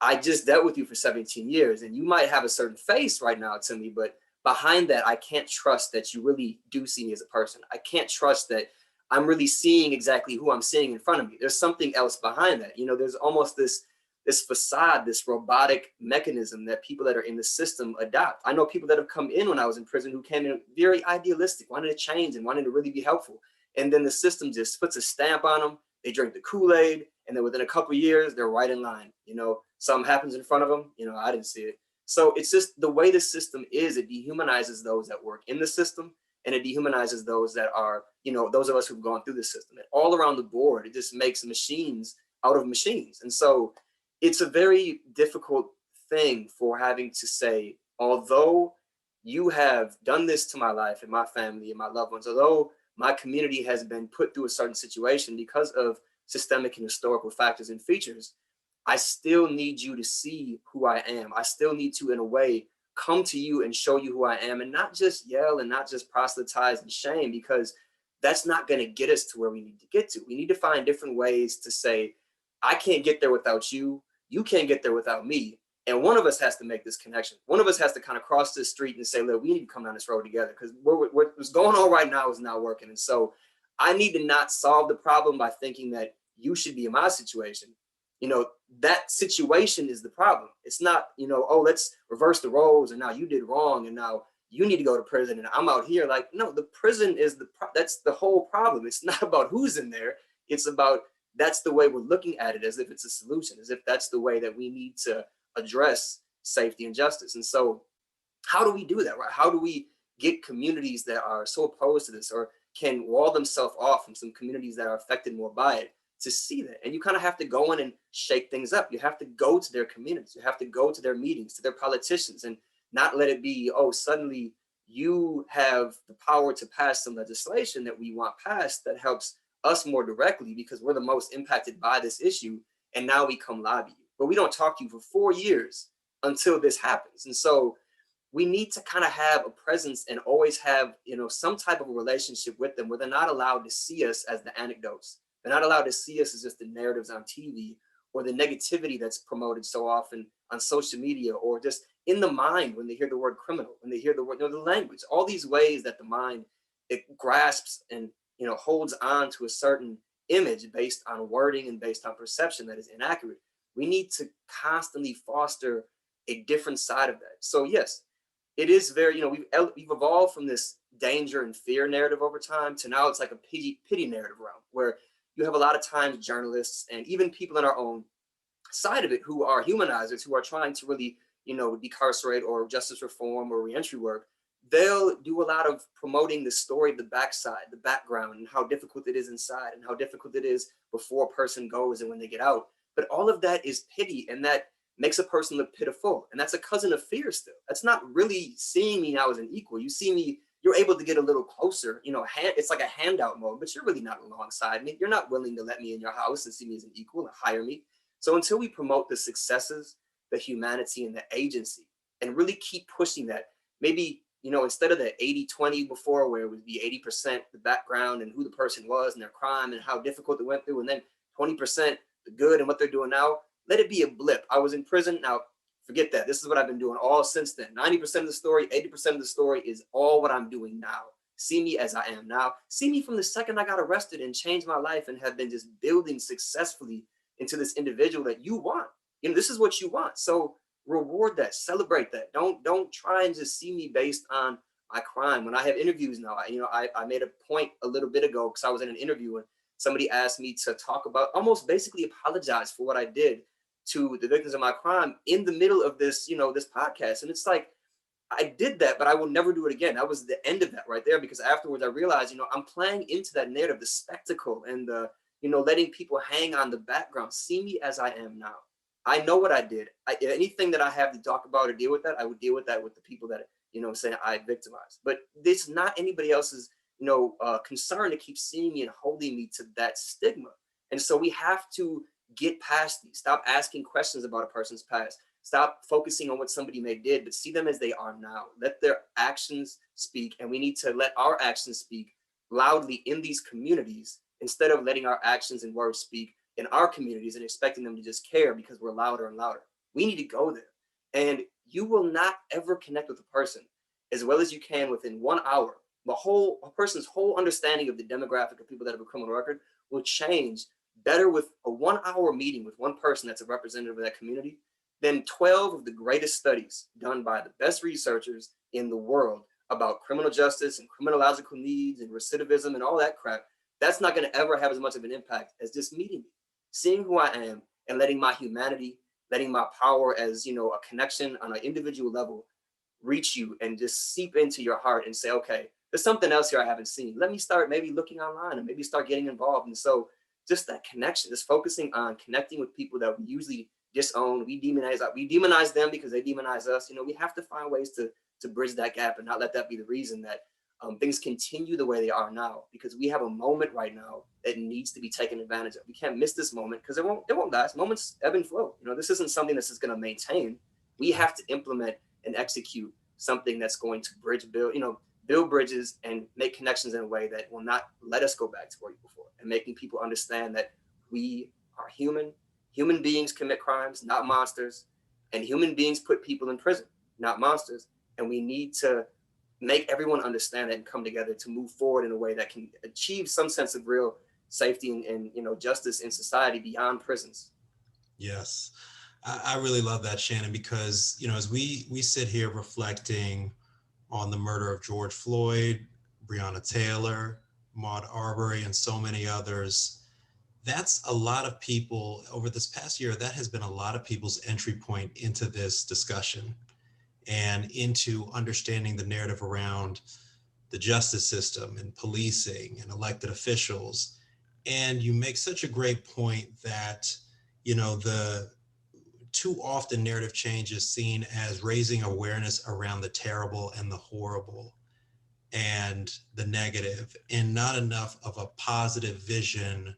I just dealt with you for 17 years and you might have a certain face right now to me, but behind that, I can't trust that you really do see me as a person. I can't trust that I'm really seeing exactly who I'm seeing in front of me. There's something else behind that. There's almost this facade, this robotic mechanism that people that are in the system adopt. I know people that have come in when I was in prison who came in very idealistic, wanted to change and wanted to really be helpful. And then the system just puts a stamp on them. They drink the Kool-Aid, and then within a couple of years, they're right in line. Something happens in front of them. I didn't see it. So it's just the way the system is. It dehumanizes those that work in the system, and it dehumanizes those that are, those of us who've gone through the system. And all around the board, it just makes machines out of machines. And so it's a very difficult thing for having to say, although you have done this to my life and my family and my loved ones, although my community has been put through a certain situation because of systemic and historical factors and features, I still need you to see who I am. I still need to, in a way, come to you and show you who I am, and not just yell and not just proselytize and shame, because that's not going to get us to where we need to get to. We need to find different ways to say, I can't get there without you. You can't get there without me. And one of us has to make this connection. One of us has to kind of cross this street and say, look, we need to come down this road together, because what's going on right now is not working. And so I need to not solve the problem by thinking that you should be in my situation. That situation is the problem. It's not, oh, let's reverse the roles and now you did wrong and now you need to go to prison and I'm out here. Like, no, the prison is that's the whole problem. It's not about who's in there. It's about, that's the way we're looking at it, as if it's a solution, as if that's the way that we need to address safety and justice. And so how do we do that, right? How do we get communities that are so opposed to this or can wall themselves off from some communities that are affected more by it to see that? And you kind of have to go in and shake things up. You have to go to their communities. You have to go to their meetings, to their politicians, and not let it be, oh, suddenly you have the power to pass some legislation that we want passed that helps us more directly because we're the most impacted by this issue. And now we come lobby you. But we don't talk to you for 4 years until this happens. And so we need to kind of have a presence and always have, some type of a relationship with them where they're not allowed to see us as the anecdotes. They're not allowed to see us as just the narratives on TV or the negativity that's promoted so often on social media, or just in the mind when they hear the word criminal, when they hear the word, the language, all these ways that the mind, it grasps and, holds on to a certain image based on wording and based on perception that is inaccurate. We need to constantly foster a different side of that. So yes, it is very, we've evolved from this danger and fear narrative over time to now it's like a pity narrative realm where you have a lot of times journalists and even people in our own side of it who are humanizers, who are trying to really, decarcerate or justice reform or reentry work. They'll do a lot of promoting the story of the backside, the background, and how difficult it is inside and how difficult it is before a person goes and when they get out. But all of that is pity, and that makes a person look pitiful. And that's a cousin of fear still. That's not really seeing me now as an equal. You see me, you're able to get a little closer, it's like a handout mode, but you're really not alongside me. You're not willing to let me in your house and see me as an equal and hire me. So until we promote the successes, the humanity, and the agency, and really keep pushing that, maybe, instead of the 80-20 before where it would be 80% the background and who the person was and their crime and how difficult it went through, and then 20% the good and what they're doing now, let it be a blip. I was in prison. Now, forget that. This is what I've been doing all since then. 90% of the story, 80% of the story is all what I'm doing now. See me as I am now. See me from the second I got arrested and changed my life and have been just building successfully into this individual that you want. This is what you want. So reward that, celebrate that. Don't try and just see me based on my crime. When I have interviews now, I made a point a little bit ago because I was in an interview and somebody asked me to talk about, almost basically apologize for what I did to the victims of my crime in the middle of this, this podcast. And it's like, I did that, but I will never do it again. That was the end of that right there, because afterwards I realized, I'm playing into that narrative, the spectacle and the, letting people hang on the background. See me as I am now. I know what I did. Anything that I have to talk about or deal with that, I would deal with that with the people that, say I victimized. But it's not anybody else's, concern to keep seeing me and holding me to that stigma. And so we have to get past these. Stop asking questions about a person's past. Stop focusing on what somebody may did, but see them as they are now. Let their actions speak, and we need to let our actions speak loudly in these communities instead of letting our actions and words speak in our communities and expecting them to just care because we're louder and louder. We need to go there. And you will not ever connect with a person as well as you can within 1 hour. A person's whole understanding of the demographic of people that have a criminal record will change better with a 1 hour meeting with one person that's a representative of that community than 12 of the greatest studies done by the best researchers in the world about criminal justice and criminological needs and recidivism and all that crap. That's not going to ever have as much of an impact as just meeting me, seeing who I am, and letting my humanity, letting my power as, a connection on an individual level reach you and just seep into your heart and say, okay, there's something else here I haven't seen. Let me start maybe looking online and maybe start getting involved. And so just that connection, just focusing on connecting with people that we usually disown. We demonize them because they demonize us. We have to find ways to bridge that gap and not let that be the reason that things continue the way they are now, because we have a moment right now that needs to be taken advantage of. We can't miss this moment because it won't last. Moments ebb and flow. This isn't something that's just going to maintain. We have to implement and execute something that's going to build bridges and make connections in a way that will not let us go back to where we were before, and making people understand that we are human. Human beings commit crimes, not monsters, and human beings put people in prison, not monsters. And we need to make everyone understand that and come together to move forward in a way that can achieve some sense of real safety and justice in society beyond prisons. Yes, I really love that, Shannon, because, as we sit here reflecting on the murder of George Floyd, Breonna Taylor, Ahmaud Arbery, and so many others, that's a lot of people over this past year. That has been a lot of people's entry point into this discussion and into understanding the narrative around the justice system and policing and elected officials. And you make such a great point that, too often narrative change is seen as raising awareness around the terrible and the horrible and the negative, and not enough of a positive vision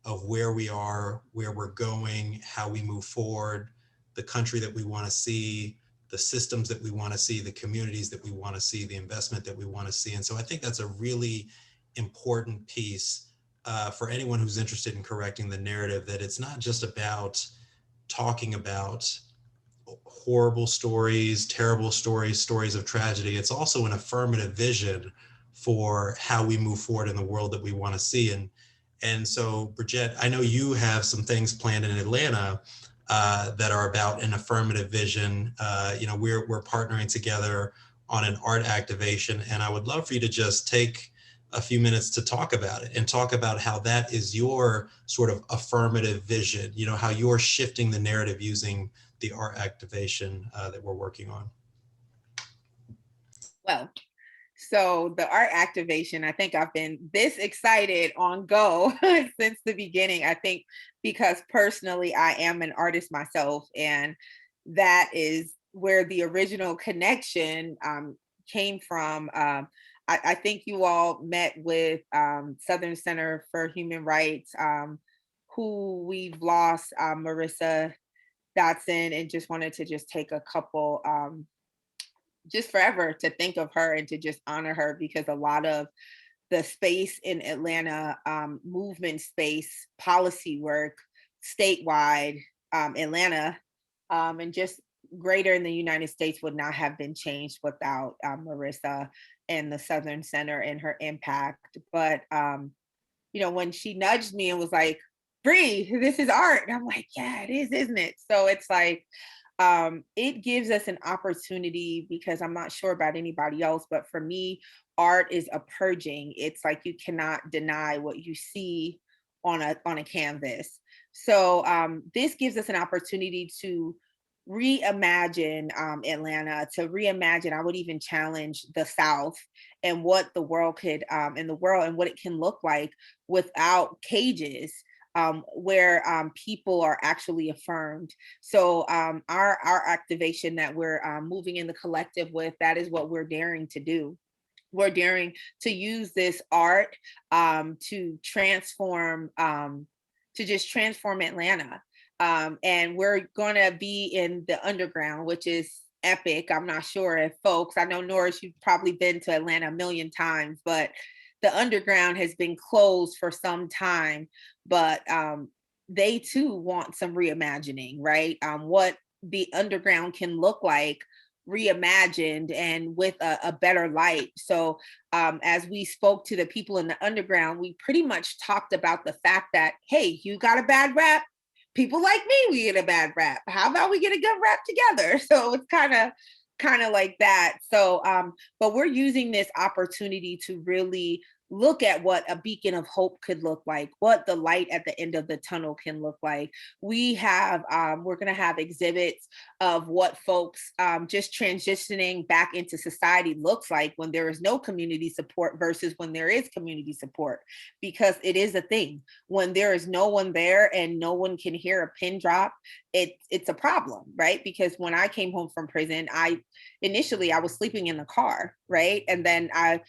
of where we are, where we're going, how we move forward, the country that we want to see, the systems that we want to see, the communities that we want to see, the investment that we want to see. And so I think that's a really important piece for anyone who's interested in correcting the narrative, that it's not just about talking about horrible stories, terrible stories, stories of tragedy. It's also an affirmative vision for how we move forward in the world that we want to see. And so, Bridgette, I know you have some things planned in Atlanta that are about an affirmative vision. We're partnering together on an art activation, and I would love for you to just take a few minutes to talk about it and talk about how that is your sort of affirmative vision, how you're shifting the narrative using the art activation that we're working on. Well, so the art activation, I think I've been this excited on go since the beginning. I think because personally, I am an artist myself, and that is where the original connection came from. I think you all met with Southern Center for Human Rights, who we've lost, Marissa Dotson, and just wanted to just take a couple, just forever to think of her and to just honor her, because a lot of the space in Atlanta, movement space, policy work, statewide, Atlanta, and just greater in the United States would not have been changed without Marissa and the Southern Center and her impact. But, when she nudged me and was like, Bree, this is art. And I'm like, yeah, it is, isn't it? So it's like, it gives us an opportunity, because I'm not sure about anybody else, but for me, art is a purging. It's like you cannot deny what you see on a canvas. So this gives us an opportunity to reimagine Atlanta, to reimagine, I would even challenge the South, and what the world could, and what it can look like without cages, where people are actually affirmed. So our activation that we're moving in the collective with, that is what we're daring to do. We're daring to use this art to transform, to just transform Atlanta. And we're going to be in the underground, which is epic. I'm not sure if folks, I know Norris, you've probably been to Atlanta a million times, but the underground has been closed for some time, but they too want some reimagining, right? What the underground can look like reimagined and with a better light. So as we spoke to the people in the underground, we pretty much talked about the fact that, hey, you got a bad rap. People like me, we get a bad rap. How about we get a good rap together? So it's kind of like that. So, but we're using this opportunity to really look at what a beacon of hope could look like, what the light at the end of the tunnel can look like. We're going to have exhibits of what folks just transitioning back into society looks like when there is no community support versus when there is community support, because it is a thing. When there is no one there and no one can hear a pin drop, it's a problem, right? Because when I came home from prison, initially I was sleeping in the car, right? And then I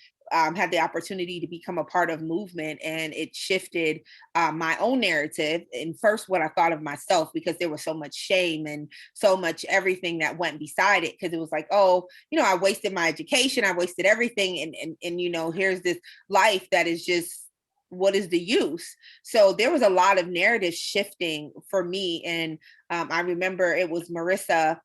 had the opportunity to become a part of movement, and it shifted my own narrative, and first what I thought of myself, because there was so much shame and so much everything that went beside it, because it was like, oh, I wasted my education, I wasted everything, and here's this life that is just, what is the use? So there was a lot of narrative shifting for me, and I remember it was Marissa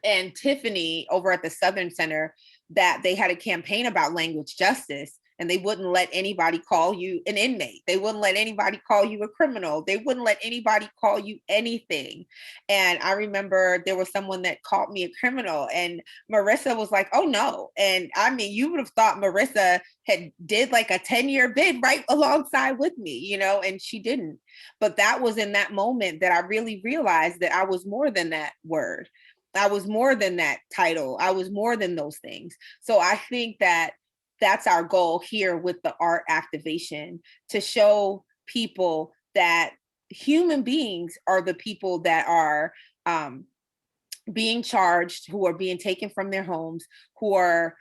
and Tiffany over at the Southern Center that they had a campaign about language justice, and they wouldn't let anybody call you an inmate. They wouldn't let anybody call you a criminal. They wouldn't let anybody call you anything. And I remember there was someone that called me a criminal, and Marissa was like, oh no. And I mean, you would have thought Marissa had did like a 10-year bid right alongside with me, and she didn't. But that was in that moment that I really realized that I was more than that word. I was more than that title. I was more than those things. So I think that that's our goal here with the art activation, to show people that human beings are the people that are um, being charged, who are being taken from their homes, who are,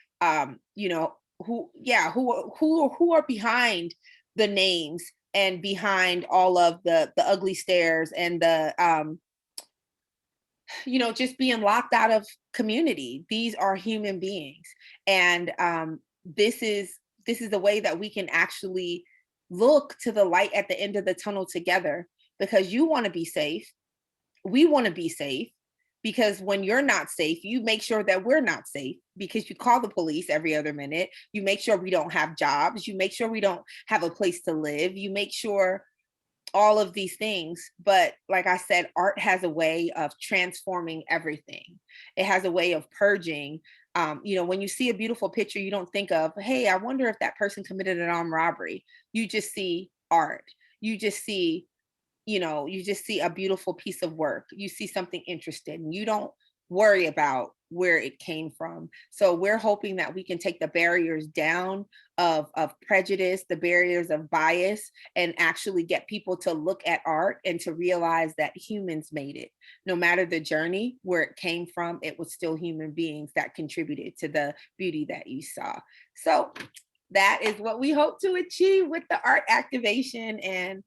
you know, who are behind the names and behind all of the ugly stares and the just being locked out of community. These are human beings, and this is the way that we can actually look to the light at the end of the tunnel together, because you want to be safe, we want to be safe, because when you're not safe, you make sure that we're not safe, because you call the police every other minute, you make sure we don't have jobs, you make sure we don't have a place to live, you make sure all of these things. But like I said, art has a way of transforming everything. It has a way of purging. When you see a beautiful picture, you don't think of, hey, I wonder if that person committed an armed robbery. You just see art. You just see a beautiful piece of work. You see something interesting. You don't worry about where it came from. So we're hoping that we can take the barriers down of prejudice, the barriers of bias, and actually get people to look at art and to realize that humans made it. No matter the journey, where it came from, it was still human beings that contributed to the beauty that you saw. So that is what we hope to achieve with the art activation. And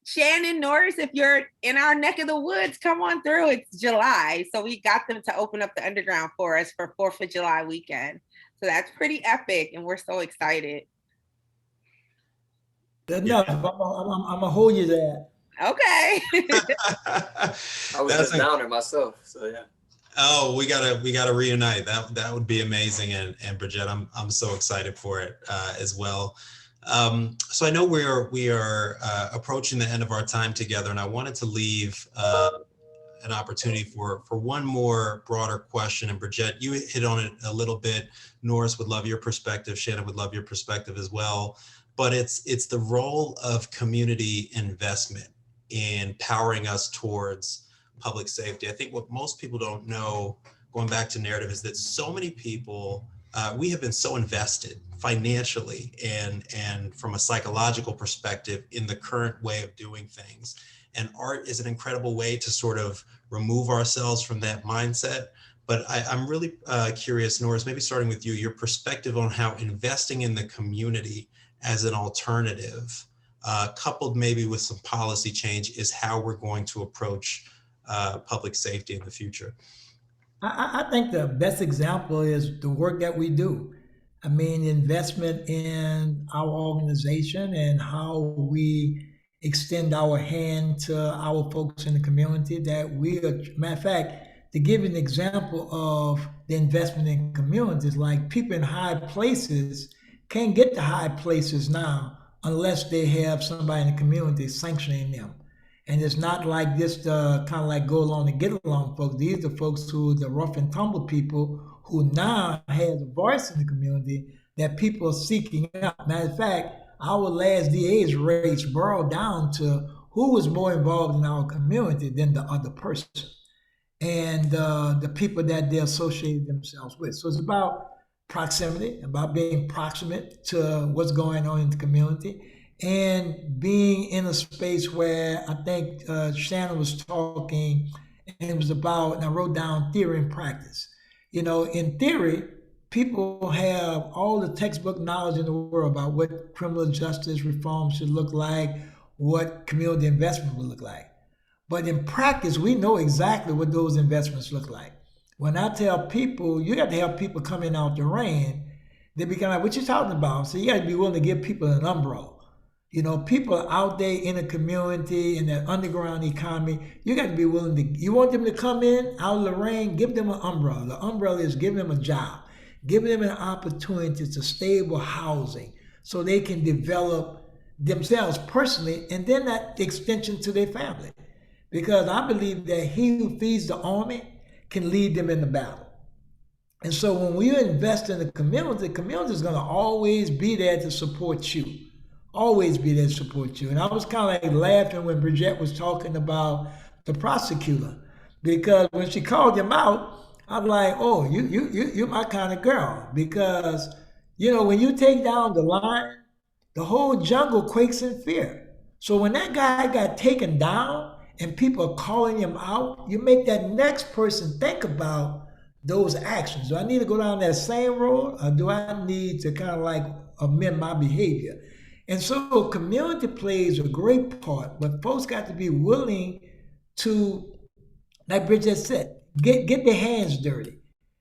Shannon, Norris, if you're in our neck of the woods, come on through. It's July, so we got them to open up the underground for us for 4th of July weekend. So that's pretty epic, and we're so excited. Good enough. I'm gonna hold you there. Okay. I was just down there myself, so yeah. Oh, we gotta reunite. That would be amazing, and Bridgette, I'm so excited for it as well. So I know we are approaching the end of our time together, and I wanted to leave an opportunity for one more broader question. And Bridgette, you hit on it a little bit. Norris would love your perspective. Shannon would love your perspective as well. But it's the role of community investment in powering us towards public safety. I think what most people don't know, going back to narrative, is that so many people, we have been so invested financially and from a psychological perspective in the current way of doing things. And art is an incredible way to sort of remove ourselves from that mindset. But I'm really curious, Norris, maybe starting with you, your perspective on how investing in the community as an alternative, coupled maybe with some policy change, is how we're going to approach public safety in the future. I think the best example is the work that we do. I mean, investment in our organization and how we extend our hand to our folks in the community that we are. Matter of fact, to give an example of the investment in communities, like people in high places can't get to high places now unless they have somebody in the community sanctioning them. And it's not like this kind of like go along and get along folks. These are folks who the rough and tumble people who now has a voice in the community that people are seeking out. Matter of fact, our last DA's rates boiled down to who was more involved in our community than the other person and the people that they associate themselves with. So it's about proximity, about being proximate to what's going on in the community, and being in a space where I think Shannon was talking, and it was about, and I wrote down theory and practice. In theory, people have all the textbook knowledge in the world about what criminal justice reform should look like, what community investment would look like. But in practice, we know exactly what those investments look like. When I tell people, you got to have people coming out the rain, they become like, what you talking about? So you got to be willing to give people an umbrella. People out there in the community, in that underground economy, you got to be willing to, you want them to come in out of the rain, give them an umbrella. The umbrella is give them a job, give them an opportunity to stable housing so they can develop themselves personally, and then that extension to their family. Because I believe that he who feeds the army can lead them in the battle. And so when we invest in the community is going to always be there to support you. Always be there to support you. And I was kind of like laughing when Bridgette was talking about the prosecutor. Because when she called him out, I'm like, oh, you're my kind of girl. Because, when you take down the lion, the whole jungle quakes in fear. So when that guy got taken down, and people are calling him out, you make that next person think about those actions. Do I need to go down that same road, or do I need to kind of like amend my behavior? And so community plays a great part, but folks got to be willing to, like Bridget said, get their hands dirty.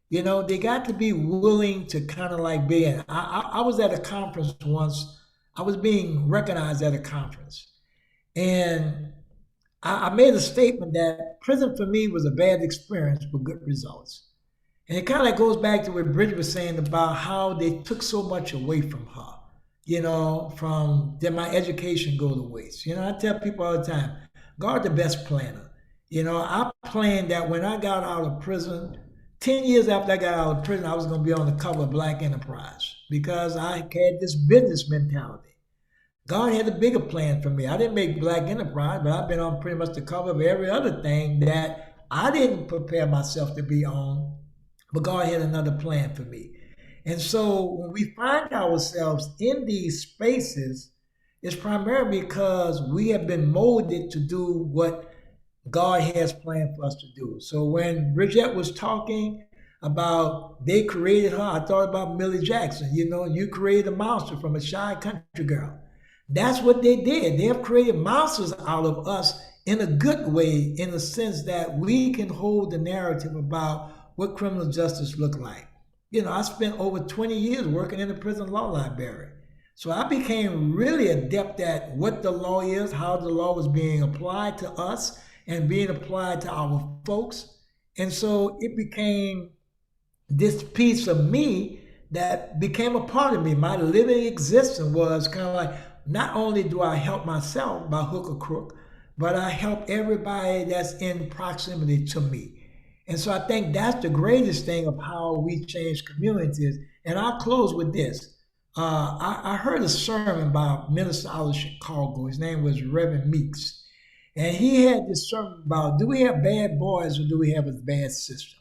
You know, they got to be willing to kind of like be in. I was at a conference once. I was being recognized at a conference. And I made a statement that prison for me was a bad experience with good results. And it kind of like goes back to what Bridget was saying about how they took so much away from her, you know, from did my education go to waste? You know, I tell people all the time, God the best planner. You know, I planned that when I got out of prison, 10 years after I got out of prison, I was going to be on the cover of Black Enterprise because I had this business mentality. God had a bigger plan for me. I didn't make Black Enterprise, but I've been on pretty much the cover of every other thing that I didn't prepare myself to be on, but God had another plan for me. And so when we find ourselves in these spaces, it's primarily because we have been molded to do what God has planned for us to do. So when Bridgette was talking about they created her, I thought about Millie Jackson. You know, you created a monster from a shy country girl. That's what they did. They have created monsters out of us in a good way, in the sense that we can hold the narrative about what criminal justice look like. You know, I spent over 20 years working in the prison law library. So I became really adept at what the law is, how the law was being applied to us and being applied to our folks. And so it became this piece of me that became a part of me. My living existence was kind of like, not only do I help myself by hook or crook, but I help everybody that's in proximity to me. And so I think that's the greatest thing of how we change communities. And I'll close with this. I heard a sermon by a minister out of Chicago. His name was Reverend Meeks. And he had this sermon about, do we have bad boys or do we have a bad system?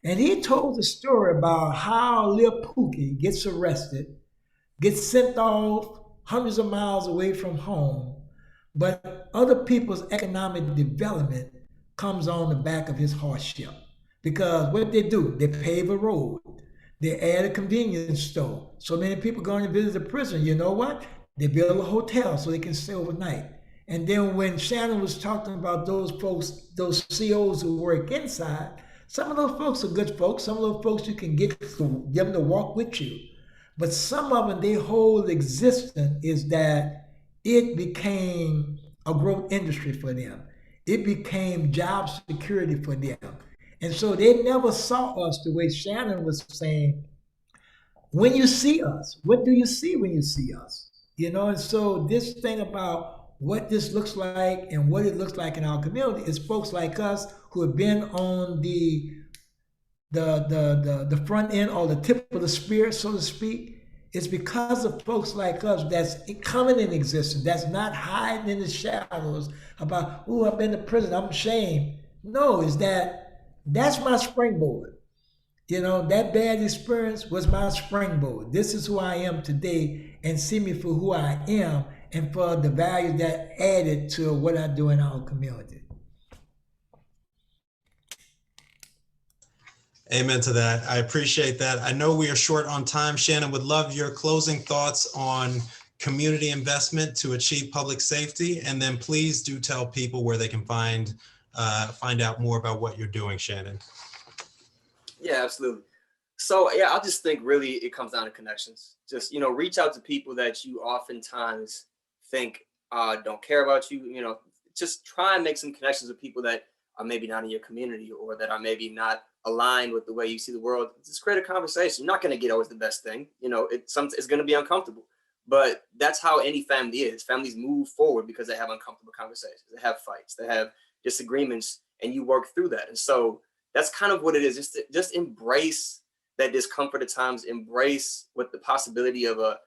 And he told the story about how Lil Pookie gets arrested, gets sent off hundreds of miles away from home, but other people's economic development comes on the back of his hardship. Because what they do, they pave a road, they add a convenience store. So many people going to visit the prison, you know what? They build a hotel so they can stay overnight. And then when Shannon was talking about those folks, those COs who work inside, some of those folks are good folks. Some of those folks you can get them to walk with you. But some of them, their whole existence is that it became a growth industry for them. It became job security for them. And so they never saw us the way Shannon was saying, when you see us, what do you see when you see us? You know, and so this thing about what this looks like and what it looks like in our community is folks like us who have been on the front end or the tip of the spear, so to speak. It's because of folks like us that's coming in existence, that's not hiding in the shadows about, oh, I've been to prison, I'm ashamed. No, is that's my springboard. You know, that bad experience was my springboard. This is who I am today, and see me for who I am and for the value that added to what I do in our community. Amen to that. I appreciate that. I know we are short on time. Shannon, would love your closing thoughts on community investment to achieve public safety. And then please do tell people where they can find out more about what you're doing, Shannon. Yeah, absolutely. So yeah, I just think really it comes down to connections. Just, reach out to people that you oftentimes think don't care about you. Just try and make some connections with people that are maybe not in your community or that are maybe not aligned with the way you see the world. Just create a conversation. You're not going to get always the best thing. It's going to be uncomfortable, but that's how any family is. Families move forward because they have uncomfortable conversations. They have fights. They have disagreements, and you work through that. And so that's kind of what it is. Just embrace that discomfort at times. Embrace what the possibility of a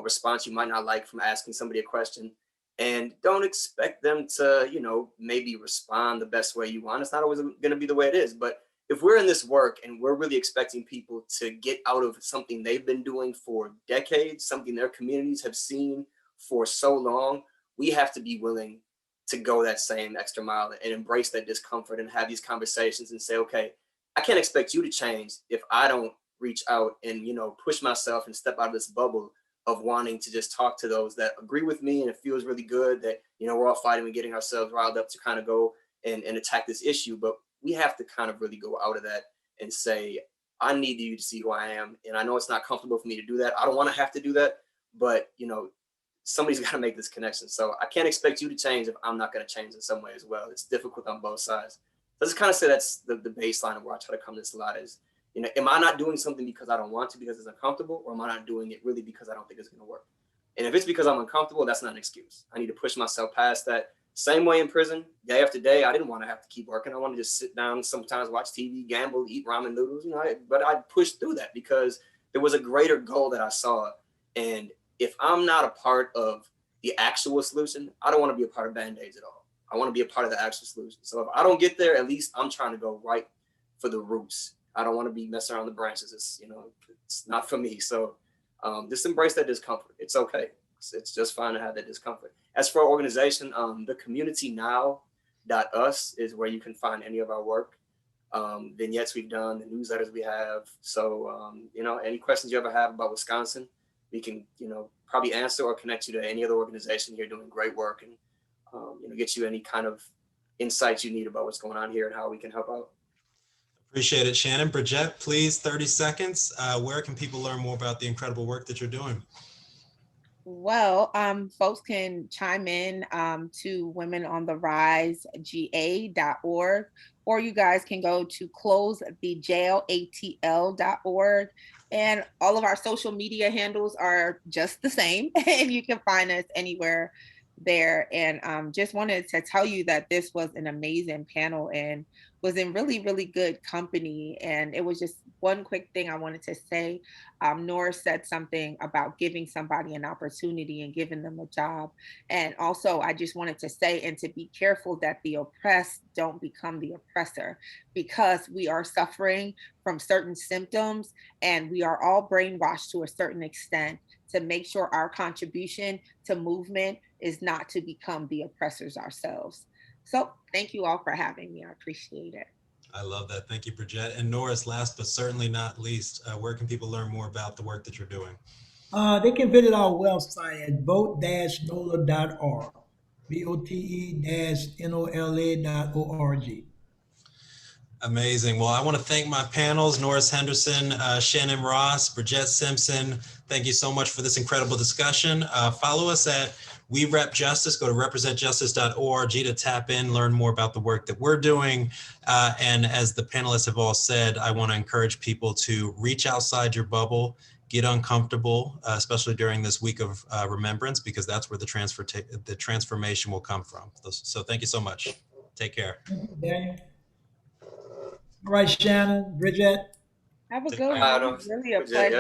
response you might not like from asking somebody a question. And don't expect them to, maybe respond the best way you want. It's not always going to be the way it is. But if we're in this work and we're really expecting people to get out of something they've been doing for decades, something their communities have seen for so long, we have to be willing to go that same extra mile and embrace that discomfort and have these conversations and say, okay, I can't expect you to change if I don't reach out and, you know, push myself and step out of this bubble of wanting to just talk to those that agree with me. And it feels really good that, you know, we're all fighting and getting ourselves riled up to kind of go and attack this issue. But we have to kind of really go out of that and say, I need you to see who I am. And I know it's not comfortable for me to do that. I don't want to have to do that, but, you know, somebody's got to make this connection. So I can't expect you to change if I'm not going to change in some way as well. It's difficult on both sides. So I just kind of say that's the baseline of where I try to come to this a lot is, you know, am I not doing something because I don't want to, because it's uncomfortable, or am I not doing it really because I don't think it's going to work? And if it's because I'm uncomfortable, that's not an excuse. I need to push myself past that. Same way in prison, day after day, I didn't want to have to keep working. I want to just sit down, sometimes watch TV, gamble, eat ramen noodles, you know, but I pushed through that because there was a greater goal that I saw. And if I'm not a part of the actual solution, I don't want to be a part of Band-Aids at all. I want to be a part of the actual solution. So if I don't get there, at least I'm trying to go right for the roots. I don't want to be messing around the branches. It's, you know, it's not for me. So just embrace that discomfort. It's okay. It's just fine to have that discomfort. As for our organization, the communitynow.us is where you can find any of our work, vignettes we've done, the newsletters we have. So, you know, any questions you ever have about Wisconsin, we can, you know, probably answer or connect you to any other organization here doing great work and, you know, get you any kind of insights you need about what's going on here and how we can help out. Appreciate it, Shannon. Bridgette, please, 30 seconds. Where can people learn more about the incredible work that you're doing? Well, folks can chime in to womenontherisega.org, or you guys can go to closethejail.atl.org. And all of our social media handles are just the same, and you can find us anywhere there. And just wanted to tell you that this was an amazing panel and was in really, really good company. And it was just one quick thing I wanted to say. Norris said something about giving somebody an opportunity and giving them a job. And also, I just wanted to say, and to be careful that the oppressed don't become the oppressor, because we are suffering from certain symptoms and we are all brainwashed to a certain extent, to make sure our contribution to movement is not to become the oppressors ourselves. So thank you all for having me. I appreciate it. I love that. Thank you, Bridgette. And Norris, last but certainly not least, where can people learn more about the work that you're doing? They can visit our website at vote-nola.org, vote-nola.org. Amazing. Well, I want to thank my panels, Norris Henderson, Shannon Ross, Bridget Simpson. Thank you so much for this incredible discussion. Follow us at We Rep Justice. Go to representjustice.org to tap in, learn more about the work that we're doing. And as the panelists have all said, I want to encourage people to reach outside your bubble, get uncomfortable, especially during this week of remembrance, because that's where the transformation will come from. So thank you so much. Take care. Daniel. All right, Shannon, Bridgette. Have a Take good care. one. Really a pleasure.